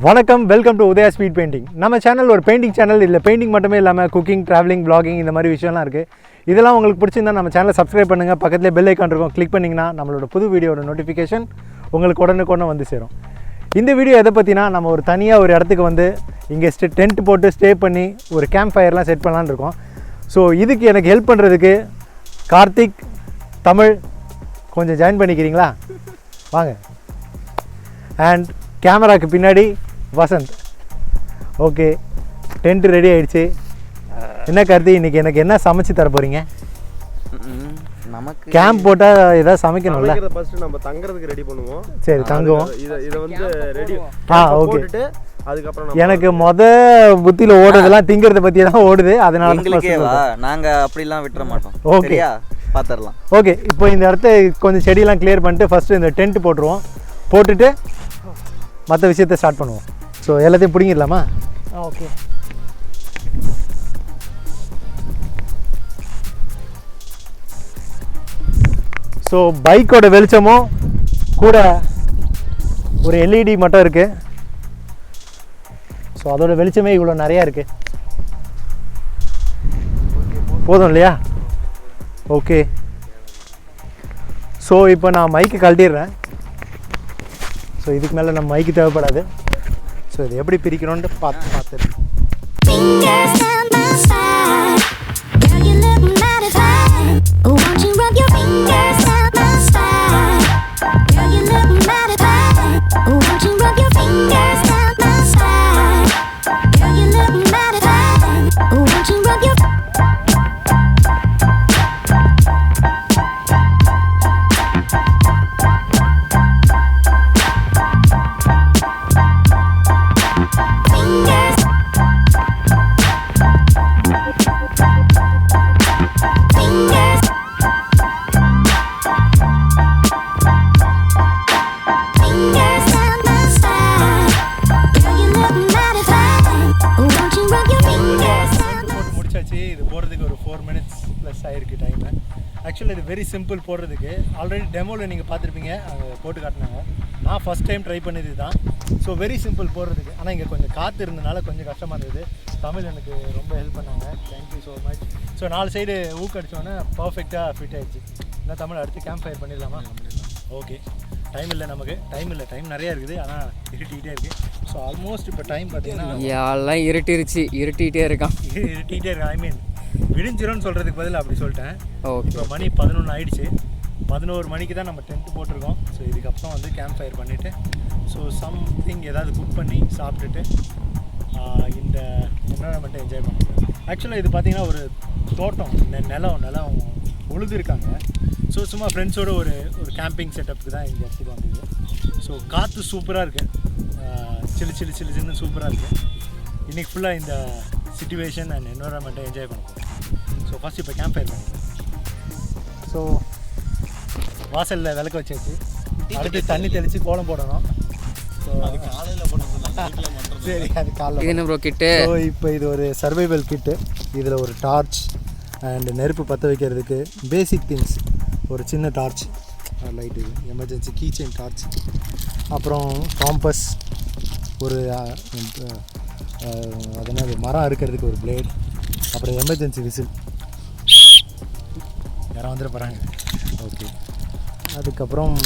வணக்கம், welcome to Udaya speed painting. நம்ம channel ஒரு பெயிண்டிங் சேனல். இல்லை பெயிண்டிங் மட்டுமே இல்லாமல் குக்கிங், ட்ராவலிங், vlogging இந்த மாதிரி விஷயம்லாம் இருக்குது. இதெல்லாம் உங்களுக்கு பிடிச்சிருந்தா நம்ம சேனலை சப்ஸ்கிரைப் பண்ணுங்கள். பக்கத்துலேயே பெல் ஐக்கான் இருக்கும், கிளிக் பண்ணிங்கன்னா நம்மளோட புது வீடியோட நோட்டிஃபிகேஷன் உங்களுக்கு உடனுக்குடனே வந்து சேரும். இந்த வீடியோ எதை பற்றினா, நம்ம ஒரு தனியாக ஒரு இடத்துக்கு வந்து இங்கே டென்ட் போட்டு ஸ்டே பண்ணி ஒரு கேம்ப் ஃபயர்லாம் செட் பண்ணலான்னு இருக்கோம். ஸோ இதுக்கு எனக்கு ஹெல்ப் பண்ணுறதுக்கு கார்த்திக், தமிழ் கொஞ்சம் ஜாயின் பண்ணிக்கிறீங்களா? வாங்க. அண்ட் கேமராக்கு பின்னாடி வசந்த். ஓகே, டென்ட் ரெடி ஆகிடுச்சு. என்ன கார்த்தி, இன்றைக்கி எனக்கு என்ன சமைச்சு தர போகிறீங்க? நமக்கு கேம்ப் போட்டால் ஏதாவது சமைக்கணும்ல. ஃபர்ஸ்ட் நம்ம தங்குறதுக்கு ரெடி பண்ணுவோம். சரி, தங்குவோம். இதை வந்து ரெடி ஓகே. அதுக்கப்புறம் எனக்கு புத்தியில் ஓடுறதெல்லாம் திங்கிறத பற்றி தான் ஓடுது. அதனால நாங்கள் அப்படிலாம் விட்டுற மாட்டோம். ஓகே, பார்த்துடலாம். ஓகே. இப்போ இந்த இடத்த கொஞ்சம் செடியெல்லாம் கிளியர் பண்ணிட்டு ஃபஸ்ட்டு இந்த டென்ட் போட்டுருவோம். போட்டுட்டு மற்ற விஷயத்தை ஸ்டார்ட் பண்ணுவோம். ஸோ எல்லாத்தையும் பிடிங்கிடலாமா? ஓகே. ஸோ பைக்கோட வெளிச்சமும் கூட ஒரு எல்இடி மட்டும் இருக்குது. ஸோ அதோட வெளிச்சமே இவ்வளோ நிறையா இருக்குது. போதும் இல்லையா? ஓகே. ஸோ இப்போ நான் மைக்கு கழட்டிடுறேன். ஸோ இதுக்கு மேலே நம்ம மைக்கு தேவைப்படாது. ஸோ இது எப்படி பிரிக்கணும்னு பார்த்துருக்கேன். இது போடுறதுக்கு ஒரு 4 minutes ப்ளஸ் ஆகிருக்கு டைமு. ஆக்சுவலி இது வெரி சிம்பிள் போடுறதுக்கு. ஆல்ரெடி டெமோவில் நீங்கள் பார்த்துருப்பீங்க, அங்கே போட்டு காட்டினாங்க. நான் ஃபஸ்ட் டைம் ட்ரை பண்ணது தான். ஸோ வெரி சிம்பிள் போடுறதுக்கு. ஆனால் இங்கே கொஞ்சம் காற்று இருந்தனால கொஞ்சம் கஷ்டமாக இருந்தது. தமிழ் எனக்கு ரொம்ப ஹெல்ப் பண்ணாங்க. Thank you so much. So 4 side ஊக்கடிச்சோன்னே பர்ஃபெக்டாக ஃபிட் ஆகிடுச்சு. என்ன தமிழ், அடுத்து கேம்ப் ஃபயர் பண்ணிடலாமா? ஓகே. டைம் இல்லை, நமக்கு டைம் இல்லை. டைம் நிறையா இருக்குது, ஆனால் இருட்டிகிட்டே இருக்குது. ஸோ ஆல்மோஸ்ட் இப்போ டைம் பார்த்தீங்கன்னா எல்லாம் இருட்டிகிட்டே இருக்கான். ஐ மீன் விடிஞ்சிரும்னு சொல்கிறதுக்கு பதில் அப்படி சொல்லிட்டேன். ஓகே. இப்போ மணி 11 ஆகிடுச்சு. 11 மணிக்கு தான் நம்ம டென்ட் போட்டிருக்கோம். ஸோ இதுக்கப்புறம் வந்து கேம்ப் ஃபயர் பண்ணிவிட்டு ஸோ சம்திங் ஏதாவது குக் பண்ணி சாப்பிட்டுட்டு இந்த என்வரான்மெண்ட்டை என்ஜாய் பண்ணுவோம். ஆக்சுவலாக இது பார்த்திங்கன்னா ஒரு தோட்டம், நிலம் உழுதுருக்காங்க. ஸோ சும்மா ஃப்ரெண்ட்ஸோடு ஒரு கேம்பிங் செட்டப்புக்கு தான் இந்த இடத்துக்கு வந்தது. ஸோ காற்று சூப்பராக இருக்குது. சில்லு சூப்பராக இருக்குது. இன்றைக்கி ஃபுல்லாக இந்த சிச்சுவேஷன் அண்ட் என்வரான்மெண்ட்டை என்ஜாய் பண்ணுவோம். ஸோ ஃபஸ்ட் இப்போ கேம்ப் ஃபயர் பண்ணுவோம். ஸோ வாசலில் விளக்க வச்சாச்சு. அடுத்து தண்ணி தெளித்து கோலம் போடணும். ஸோ சரி, அது காலையில் கிட்டு. ஸோ இப்போ இது ஒரு சர்வைவல் கிட்டு. இதில் ஒரு டார்ச் அண்டு நெருப்பு பற்ற வைக்கிறதுக்கு பேசிக் திங்ஸ், ஒரு சின்ன torch, light, emergency key chain torch, அப்புறம் காம்பஸ், ஒரு அதனால் மரம் அறுக்கிறதுக்கு ஒரு பிளேட், அப்புறம் எமர்ஜென்சி விசில். யாரும் வந்துட போகிறாங்க. ஓகே. அதுக்கப்புறம்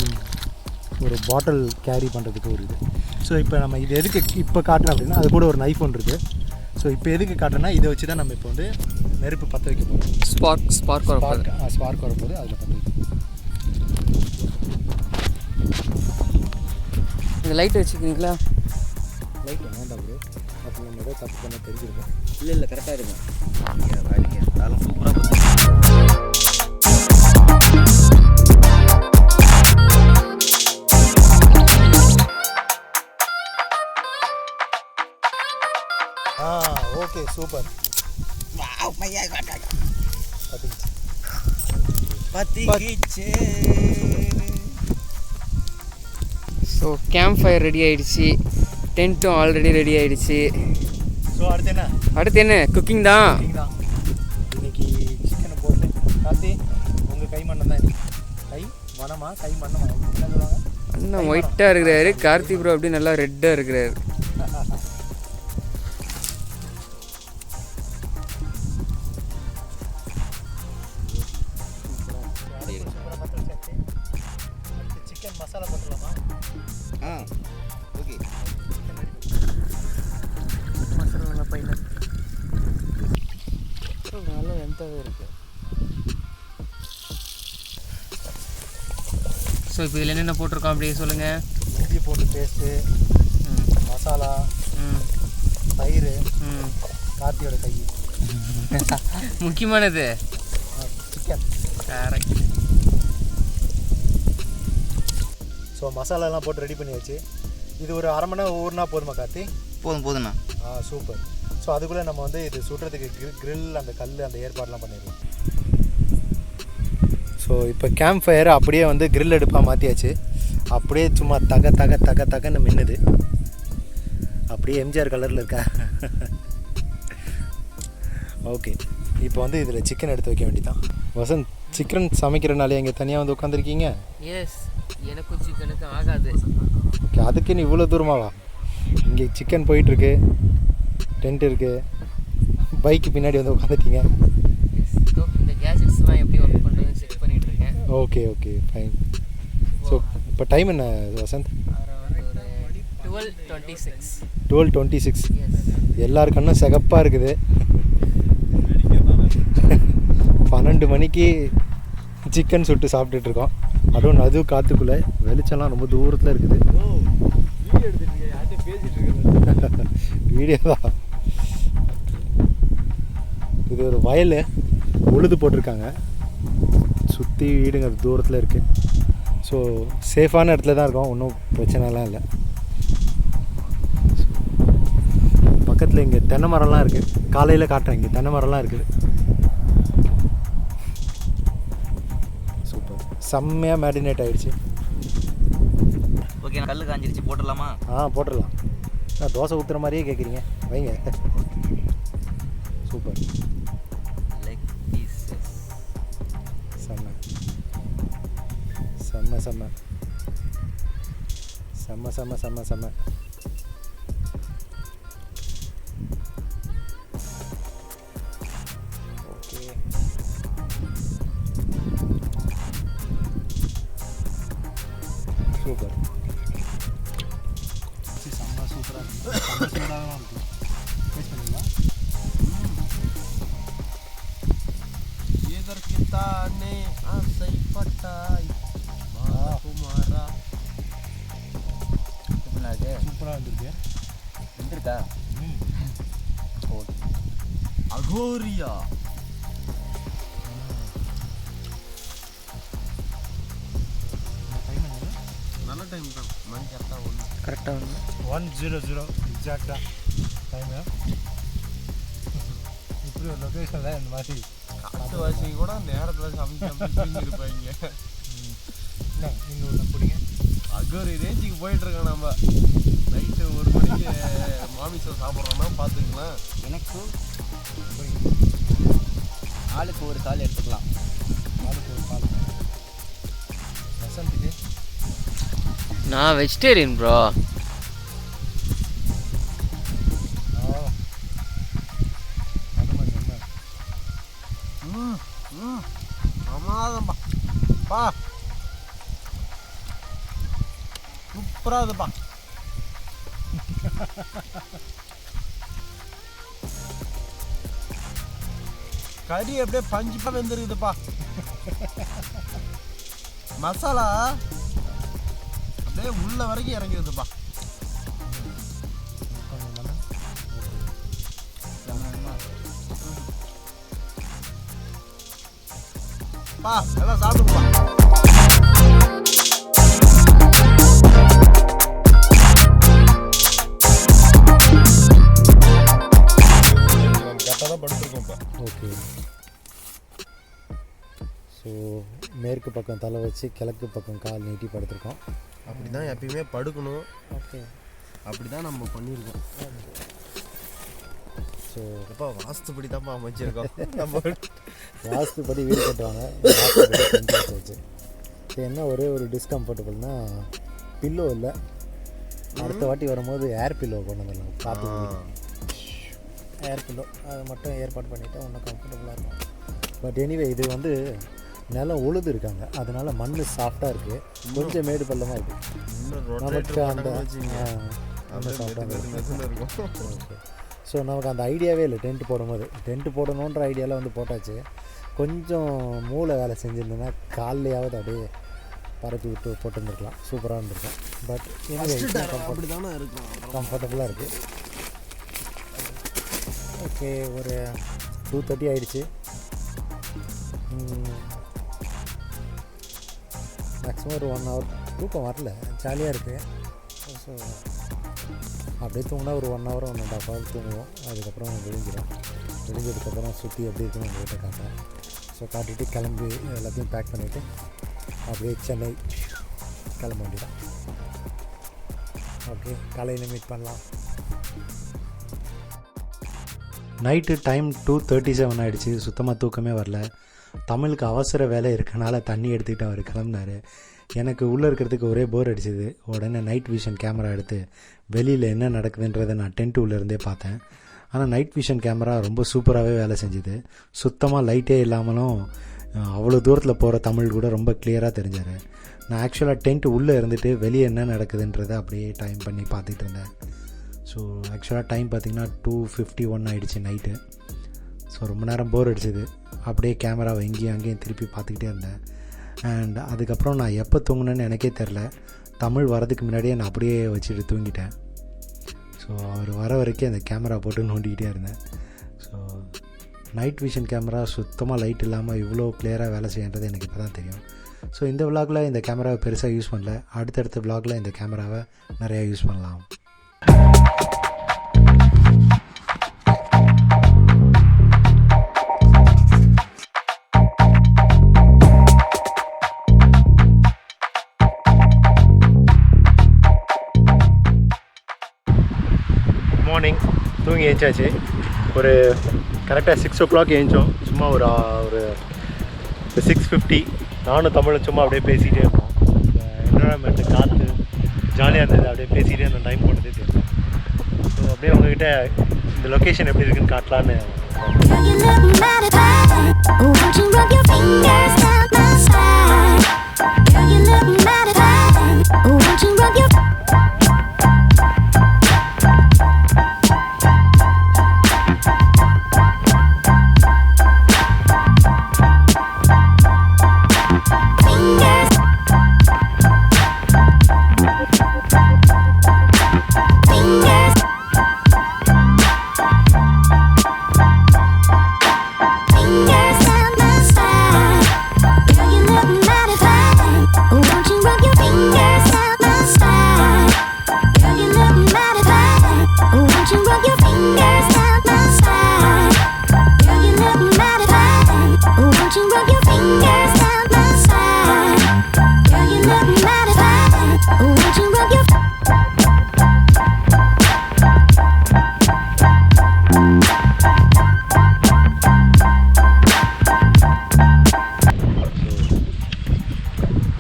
ஒரு பாட்டில் கேரி பண்ணுறதுக்கு ஒரு இது. ஸோ இப்போ நம்ம இது எதுக்கு இப்போ காட்டுறோம் அப்படின்னா, அது கூட ஒரு நைஃப் ஒன்று இருக்குது. ஸோ இப்போ எதுக்கு காட்டுறோன்னா, இதை வச்சு தான் நம்ம இப்போ வந்து நெருப்பு பற்ற வைக்க போகிறோம். ஸ்பார்க் வரப்போகுது, அதில் பற்ற வைக்க. இந்த லைட் வச்சுக்கிறீங்களா? லைட் வேண்டாம் ப்ரோ, அப்போ நம்ம ஏதோ தப்பு பண்ண தெரிஞ்சிருக்கோம். இல்லை கரெக்டாக இருக்கும். அதெல்லாம் சூப்பராக okay, super. So camp fire ready ஆகிடுச்சு. டென்ட்டும் ஆல்ரெடி ரெடி ஆகிடுச்சு. ஸோ அடுத்து என்ன குக்கிங் தான். இன்னைக்கு சிக்கனை போட்டு கார்த்தி, உங்கள் கை மண்ணம் தான் இன்னைக்கு. கை மணமா கை மண்ணமா என்ன சொல்லுவாங்க? அண்ணன் ஒயிட்டாக இருக்கிறாரு, கார்த்தி ப்ரோ அப்படியே நல்லா ரெட்டாக இருக்கிறாரு. ஓகே மசாலா பையன் நல்ல வெந்தாவே இருக்குது. ஸோ இப்போ இதில் என்னென்ன போட்டிருக்கோம் அப்படியே சொல்லுங்கள். இஞ்சி போட்டு பேஸ்ட்டு, மசாலா, தயிர், கார்த்தியோட கை, முக்கியமானது சிக்கன். கரெக்ட். ஸோ மசாலாலாம் போட்டு ரெடி பண்ணியாச்சு. இது ஒரு அரை மணி நேரம் ஊறினா போதுமா கார்த்தி? போதுண்ணா. சூப்பர். ஸோ அதுக்குள்ளே நம்ம வந்து இது சுடுறதுக்கு கிரில் அந்த கல் அந்த ஏற்பாடெலாம் பண்ணிடலாம். ஸோ இப்போ கேம்ப் ஃபயர் அப்படியே வந்து கிரில் அடுப்பாக மாற்றியாச்சு. அப்படியே சும்மா தக தக தக தகன்னு மின்னுது. அப்படியே எம்ஜிஆர் கலரில் இருக்கா. ஓகே, இப்போ வந்து இதில் சிக்கன் எடுத்து வைக்க வேண்டியதான். வசந்த், சிக்கன் சமைக்கிறனாலே இங்கே தனியாக வந்து உட்காந்துருக்கீங்க? எஸ், எனக்கும் சிக்கனுக்கு ஆகாது. ஓகே, அதுக்கு நீ இவ்வளோ தூரமாவா? இங்கே சிக்கன் போயிட்டுருக்கு, டென்ட் இருக்குது, பைக்கு பின்னாடி வந்து உட்காந்துட்டீங்க. இந்த கேஜெட்ஸ்லாம் எப்படி ஒர்க் பண்ணுறதுன்னு செக் பண்ணிகிட்டு இருக்கேன். Okay okay fine. ஸோ இப்போ டைம் என்ன வசந்த்? அரௌண்ட் 12:26. 12:26. எல்லார் கண்ணும் சிகப்பாக இருக்குது. 12 மணிக்கு சிக்கன் சுட்டு சாப்பிட்டுட்ருக்கோம். அதுவும் காற்றுக்குள்ளே வெளிச்சம்லாம் ரொம்ப தூரத்தில் இருக்குது. வீடியோ தான். இது ஒரு வயல் உழுது போட்டிருக்காங்க. சுற்றி வீடுங்க தூரத்தில் இருக்குது. ஸோ சேஃபான இடத்துல தான் இருக்கோம், ஒன்றும் பிரச்சனைலாம் இல்லை. பக்கத்தில் இங்கே தென்னை மரம்லாம் இருக்குது. காலையில் காட்டுறேன், இங்கே தென்னை மரம்லாம் இருக்குது. சூப்பர், செம்மையாக மேரினேட் ஆகிடுச்சு. ஓகே, கல் காஞ்சிருச்சு, போட்டுடலாமா? போட்டுடலாம். தோசை ஊற்றுற மாதிரியே கேட்குறீங்க, வைங்க. சூப்பர். Like pieces. செம்ம செம்ம செம்ம செம்ம செம்ம செம்ம செம்ம. Okay, super. செம்ம சூப்பராக இருக்குது. செம்ம சூடாகவும் இருக்குது. டேஸ்ட் பண்ணிக்கலாம். எதற்குத்தானே ஆசைப்பட்டாய் குமாரா. சூப்பராக வந்துருக்கு. வந்துருக்கா? ஓகே. அகோரியா. நல்ல டைம் தான், மணி கரெக்டாக 1:00 எக்ஸாக்டாக டைமு. இப்படி ஒரு லொக்கேஷனில் இந்த மாதிரி காட்டுவாசி கூட நேரத்தில் சமைச்சிருப்பாங்க. இல்லை, நீங்கள் ஒன்று பிடிங்க. அகோரி ரேஞ்சுக்கு போயிட்டுருக்கோம் நம்ம. நைட்டு 1 மணிக்கு மாமிசம் சாப்பிட்றோன்னா பார்த்துக்கலாம். எனக்கு ஆளுக்கு ஒரு கால் எடுத்துக்கலாம். ஆளுக்கு ஒரு கால். வசந்துக்கு நான் வெஜிடேரியன் ப்ரோ. ஆமாதான்பா பா, சூப்பராக இருக்குப்பா. கறி அப்படியே பஞ்சிப்பா வெந்துருக்குதுப்பா. மசாலா அப்படியே உள்ள வரைக்கும் இறங்கிடுதுப்பா. பா எல்லாம் சாப்பிடுப்பா. கரெக்டாக தான் படுத்துருக்கோம்ப்பா. ஓகே. ஸோ மேற்கு பக்கம் தலை வச்சு கிழக்கு பக்கம் கால் நீட்டி படுத்துருக்கோம். அப்படி தான் எப்பயுமே படுக்கணும். ஓகே, அப்படி தான் நம்ம பண்ணியிருக்கோம். ஸோ அப்பா வாஸ்துப்படி தான்ப்பா அமைச்சிருக்கோம். நம்ம வாஸ்துப்படி வீடு கட்டுவாங்க, வாஸ்துப்படி செஞ்சு வச்சு. இப்போ என்ன ஒரே ஒரு டிஸ்கம்ஃபர்டபுள்னால் பில்லோ இல்லை. அடுத்த வாட்டி வரும்போது ஏர் பில்லோ கொண்டு வந்துடலாம். காற்று ஏர் பில்லோ அது மட்டும் ஏற்பாடு பண்ணிவிட்டு இன்னும் கம்ஃபர்டபுளாக இருக்கும். பட் எனிவே இது வந்து நிலம் உழுது இருக்காங்க, அதனால மண் சாஃப்டாக இருக்குது, கொஞ்சம் மேடு பள்ளமாக இருக்குது. நமக்கு அந்த ஓகே. ஸோ நமக்கு அந்த ஐடியாவே இல்லை டென்ட் போடும்போது. டென்ட் போடணுன்ற ஐடியாவில் வந்து போட்டாச்சு. கொஞ்சம் மூளை வேலை செஞ்சுருந்தேன்னா காலையாவது அப்படியே பரப்பி விட்டு போட்டுருந்துருக்கலாம், சூப்பராக இருந்திருக்கும். பட் கம்ஃபர்டபுளாக இருக்குது. ஓகே, ஒரு 2:30 ஆகிடுச்சு. மேக்ஸிமம் ஒரு 1 hour தூக்கம் வரல, ஜாலியாக இருக்குது. ஸோ அப்படியே தூங்கினா ஒரு 1 hour 1.5 hour தூங்குவோம். அதுக்கப்புறம் விழிஞ்சதுக்கப்புறம் சுற்றி எப்படி இருக்குன்னு உங்கள் வீட்டை காட்டுறேன். ஸோ காட்டிட்டு கிளம்பி எல்லாத்தையும் பேக் பண்ணிவிட்டு அப்படியே சென்னை கிளம்ப வேண்டியதான். ஓகே, காலையில் மீட் பண்ணலாம். நைட்டு டைம் 2:37 ஆகிடுச்சு. சுத்தமாக தூக்கமே வரல. தமிழுக்கு அவசர வேலை இருக்கனால தண்ணி எடுத்துக்கிட்டு அவர் கிளம்புனார். எனக்கு உள்ளே இருக்கிறதுக்கு ஒரே போர் அடிச்சது. உடனே நைட் விஷன் கேமரா எடுத்து வெளியில் என்ன நடக்குதுன்றதை நான் டென்ட் உள்ளேருந்தே பார்த்தேன். ஆனால் நைட் விஷன் கேமரா ரொம்ப சூப்பராகவே வேலை செஞ்சுது. சுத்தமாக லைட்டே இல்லாமலும் அவ்வளோ தூரத்தில் போகிற தமிழ் கூட ரொம்ப கிளியராக தெரிஞ்சார். நான் ஆக்சுவலாக டென்ட் உள்ளே இருந்துட்டு வெளியே என்ன நடக்குதுன்றதை அப்படியே டைம் பண்ணி பார்த்துட்டு இருந்தேன். ஸோ ஆக்சுவலாக டைம் பார்த்திங்கன்னா 2:51 ஆகிடுச்சு நைட்டு. ஸோ ரொம்ப நேரம் போர் அடிச்சது. அப்படியே கேமராவை எங்கேயும் அங்கேயும் திருப்பி பார்த்துக்கிட்டே இருந்தேன். அண்ட் அதுக்கப்புறம் நான் எப்போ தூங்கினேன்னு எனக்கே தெரில. தமிழ் வரதுக்கு முன்னாடியே நான் அப்படியே வச்சுட்டு தூங்கிட்டேன். ஸோ அவர் வர வரைக்கும் அந்த கேமரா போட்டு நோண்டிக்கிட்டே இருந்தேன். ஸோ நைட் விஷன் கேமரா சுத்தமாக லைட் இல்லாமல் இவ்வளோ கிளியராக வேலை செய்யன்றது எனக்கு இப்போ தான் தெரியும். ஸோ இந்த விலாகில் இந்த கேமராவை பெருசாக யூஸ் பண்ணல. அடுத்தடுத்த விலாகில் இந்த கேமராவை நிறையா யூஸ் பண்ணலாம். மார்னிங் தூங்கி எழுந்தாச்சு. ஒரு கரெக்டாக 6 o'clock எழுந்தோம். சும்மா ஒரு 6:50 நானும் தமிழும் சும்மா அப்படியே பேசிகிட்டே இருந்தோம். என்வரான்மெண்ட்டு காற்று ஜாலியாக இருந்தது. அப்படியே பேசிகிட்டே அந்த டைம் போனதே தெரியல. ஸோ அப்படியே உங்ககிட்ட இந்த லொக்கேஷன் எப்படி இருக்குன்னு காட்டலான்னு.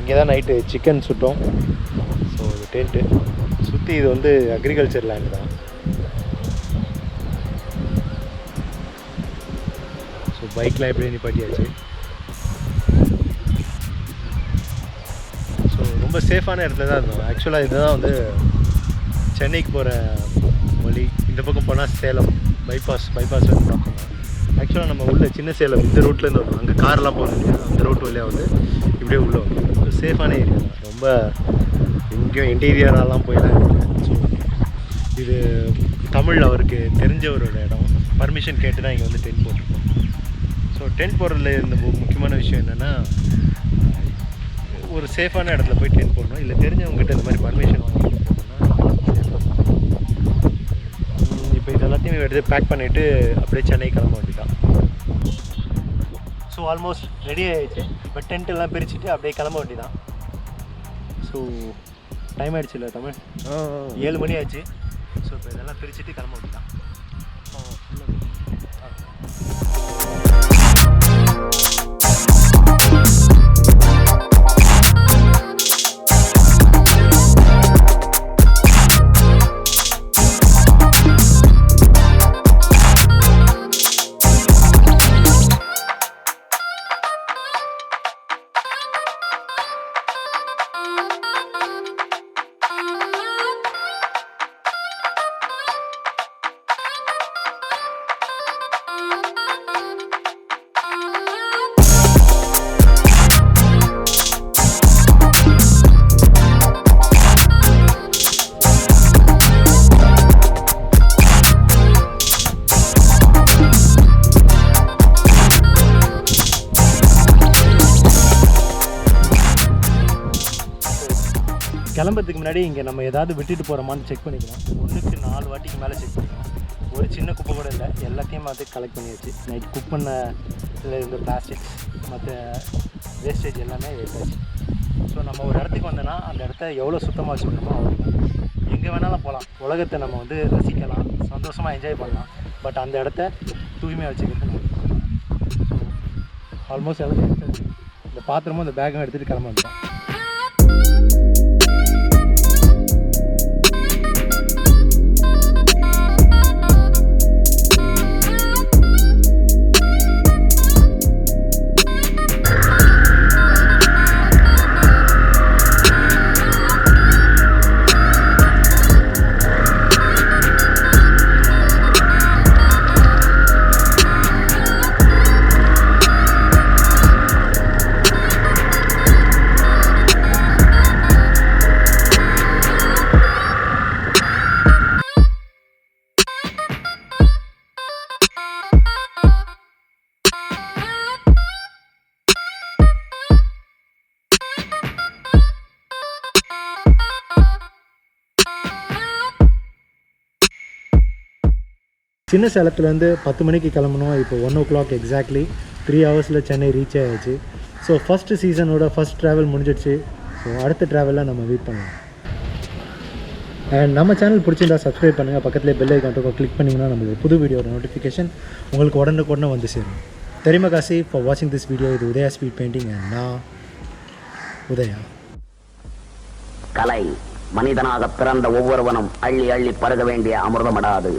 இங்கே தான் நைட்டு சிக்கன் சுட்டோம். ஸோ இது டென்ட்டு சுற்றி இது வந்து அக்ரிகல்ச்சர் லேண்டு தான். ஸோ பைக்லாம் எப்படி நிப்பாட்டியாச்சு. ஸோ ரொம்ப சேஃபான இடத்துல தான் இருந்தோம். ஆக்சுவலாக இதுதான் வந்து சென்னைக்கு போகிற வழி. இந்த பக்கம் போனால் சேலம் பைபாஸ் வந்து பார்க்கணும். ஆக்சுவலாக நம்ம உள்ள சின்ன சேலம் இந்த ரூட்லேருந்து வரும். அங்கே கார்லாம் போகணும் இல்லையா, அந்த ரூட் வழியாக வந்து இப்படியே உள்ளே வரும். சேஃபான ஏரியா தான். ரொம்ப எங்கேயும் இன்டீரியராலாம் போயெல்லாம் இல்லை. ஸோ இது தமிழ் அவருக்கு தெரிஞ்சவரோட இடம். பர்மிஷன் கேட்டு தான் இங்கே வந்து டென்ட் போட்டிருக்கோம். ஸோ டென்ட் போடுறதுல இருந்த முக்கியமான விஷயம் என்னென்னா, ஒரு சேஃபான இடத்துல போய் டென்ட் போடணும். இல்லை தெரிஞ்சவங்ககிட்ட இந்த மாதிரி பர்மிஷன் வாங்கிட்டு போடணும்னா சேஃபாக. இப்போ இது எல்லாத்தையும் எடுத்து பேக் பண்ணிவிட்டு அப்படியே சென்னை கிளம்ப வேண்டியதான். ஸோ ஆல்மோஸ்ட் ரெடி ஆகிடுச்சு. இப்போ டென்ட் எல்லாம் பிரிச்சுட்டு அப்படியே கிளம்ப வேண்டியதான். ஸோ டைம் ஆகிடுச்சு இல்லை தமிழ், 7 மணி ஆச்சு. ஸோ இப்போ இதெல்லாம் பிரிச்சுட்டு கிளம்ப வேண்டியதான். கிளம்புறதுக்கு முன்னாடி இங்கே நம்ம ஏதாவது விட்டுட்டு போகிறோமான்னு செக் பண்ணிக்கலாம். 1க்கு 4 வாட்டிக்கு மேலே செக் பண்ணிக்கலாம். ஒரு சின்ன குப்பை கூட இல்லை, எல்லாத்தையும் பார்த்து கலெக்ட் பண்ணியாச்சு. நைட் குக் பண்ண இதில் இருந்த பிளாஸ்டிக்ஸ் மற்ற வேஸ்டேஜ் எல்லாமே எடுத்தாச்சு. ஸோ நம்ம ஒரு இடத்துக்கு வந்தோன்னா அந்த இடத்த எவ்வளோ சுத்தமாக வச்சுக்கணுமோ அவ்வளோ எங்கே வேணாலும் போகலாம். உலகத்தை நம்ம வந்து ரசிக்கலாம், சந்தோஷமாக என்ஜாய் பண்ணலாம். பட் அந்த இடத்த தூய்மையாக வச்சுக்கிறது நம்ம ஆல்மோஸ்ட் எல்லாம் எடுத்தாச்சு. இந்த பாத்திரமும் இந்த பேக்கும் எடுத்துகிட்டு கிளம்ப வந்துட்டோம். சின்ன சேலத்துலேருந்து 10 மணிக்கு கிளம்பணும். இப்போ 1 o'clock எக்ஸாக்ட்லி 3 ஹவர்ஸில் சென்னை ரீச் ஆகிடுச்சு. ஸோ ஃபஸ்ட்டு சீசனோட ஃபஸ்ட் ட்ராவல் முடிஞ்சிடுச்சு. ஸோ அடுத்த ட்ராவலில் நம்ம வெயிட் பண்ணலாம். அண்ட் நம்ம சேனல் பிடிச்சிருந்தா சப்ஸ்கிரைப் பண்ணுங்கள். பக்கத்துலேயே பெல் ஐக்கான் கிளிக் பண்ணிங்கன்னா நம்மளுக்கு புது வீடியோட நோட்டிஃபிகேஷன் உங்களுக்கு உடனே வந்து சேரும். தெரியுமா காசி ஃபார் வாட்சிங் திஸ் வீடியோ. இது உதயா ஸ்பீட் பெயிண்டிங் அண்ட் நான் உதயா. கலை மனிதனாக பிறந்த ஒவ்வொருவனும் அள்ளி அள்ளி பருக வேண்டிய அமிர்தமடாது.